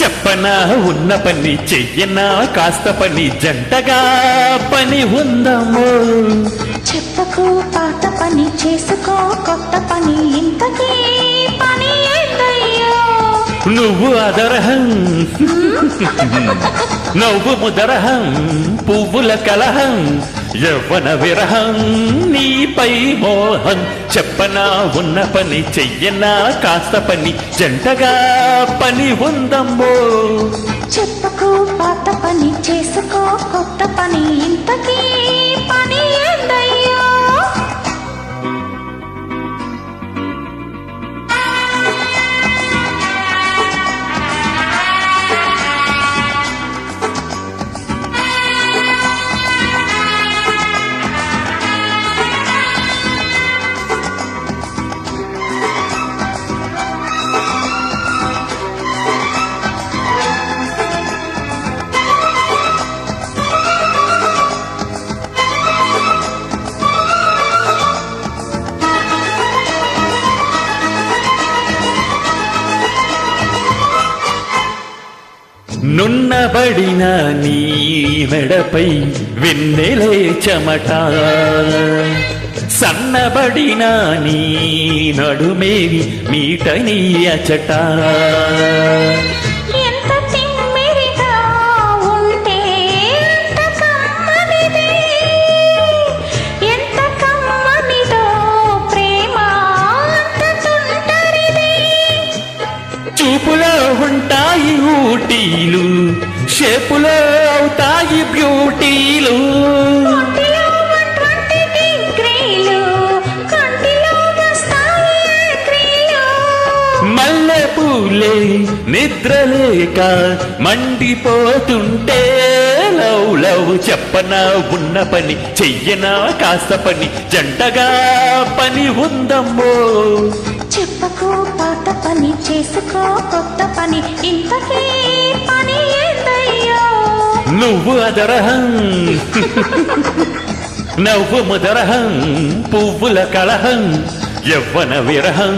చెప్పనా ఉన్న పని చెయ్యనా కాస్త పని జంటగా పని ఉందమ్మో. చెప్పకు పాత పని చేసుకో కొత్త పని ఇంతకీ పని ఏంటయ్యో. నువ్వు అదరహం నవ్వు ముదరహం పువ్వుల కలహం యవ్వన విరహం నీపై మోహం. చెప్పనా ఉన్న పని చెయ్యనా కాస్త పని జంటగా పని ఉందమ్మో. చెప్పకు పాత పని చేసుకో కొత్త పని ఇంతకీ పని ఏంటయ్యో. నున్నబడిన నీ మెడపై వెన్నెలే చెమట, సన్నబడిన నీ నడుమేవి మీటని అచట. ఎంత తిమ్మిరిగా ఉంటే అంత కమ్మనిది, ఎంత కమ్మనిదో ప్రేమ అంత తుంటరిది. చూపులో ఉంటాయి ఊటీలు, షేపులో అవుతాయి బ్యూటీలు. ఒంటిలో 120 డిగ్రీలు, కంటిలో వస్తాయి క్రీలు. మల్లె పూలే నిద్రలేక మండిపోతుంటే లవ్ లవ్. చెప్పనా ఉన్న పని చెయ్యనా కాస్త పని జంటగా పని ఉందమ్మో. చెప్పకు పాత పని చేసుకో కొత్త పని ఇంతకీ పని ఏంటయ్యో. నువ్వు అదరహం నవ్వు ముదరహం పువ్వుల కలహం యవ్వన విరహం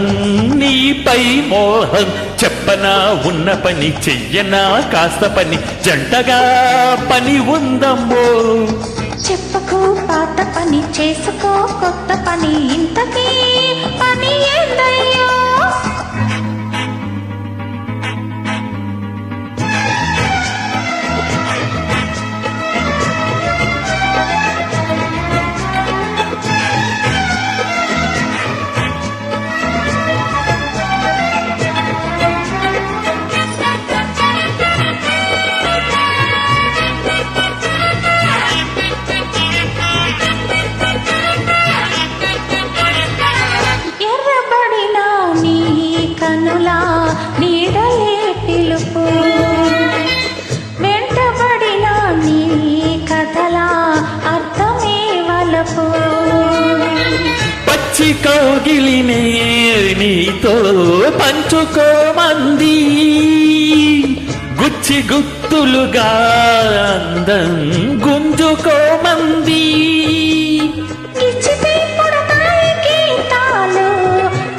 నీపై మోహం. చెప్పనా ఉన్న పని చెయ్యనా కాస్త పని జంటగా పని ఉందమ్మో. చెప్పకు పాత పని చేసుకో కొత్త పని ఇంతకీ పని ఏంటయ్యో. ఎర్రబడిన నీ కనులా నీడలే పిలుపు, వెంటబడిన నీ కథలా అర్థమే వలపు. పచ్చి కౌగిలినే నీతో పంచుకోమంది, గుచ్చి గుత్తులుగా అందం గుంజుకోమంది. ఇచ్చితే పుడతాయి గీతాలు,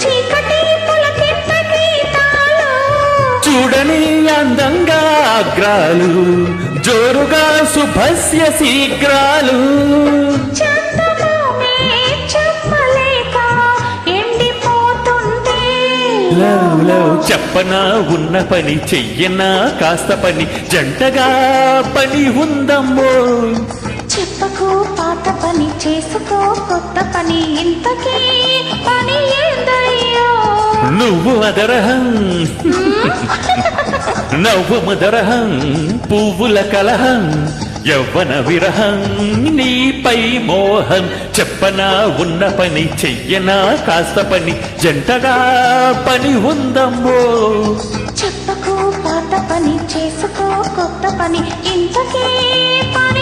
చీకటి పులకింత గీతాలు. చూడని అందంగా అగ్రాలు, జోరుగా శుభస్య శీఘ్రాలు. చందమామే చెప్పలేక ఎండిపోతుంటే లవ్ లవ్. చెప్పనా ఉన్న పని చెయ్యనా కాస్త పని జంటగా పని ఉందమ్మో. చెప్పకు పాత పని చేసుకో కొత్త పని ఇంతకీ పని ఏందయ్యో. నువ్వు అదరహం నవ్వు ముదరహం పువ్వుల కలహం యవ్వన విరహం నీపై మోహం. చెప్పనా ఉన్న పని చెయ్యనా కాస్త పని జంటగా పని ఉందమ్మో. చెప్పకు పాత పని చేసుకో కొత్త పని ఇంతకీ పని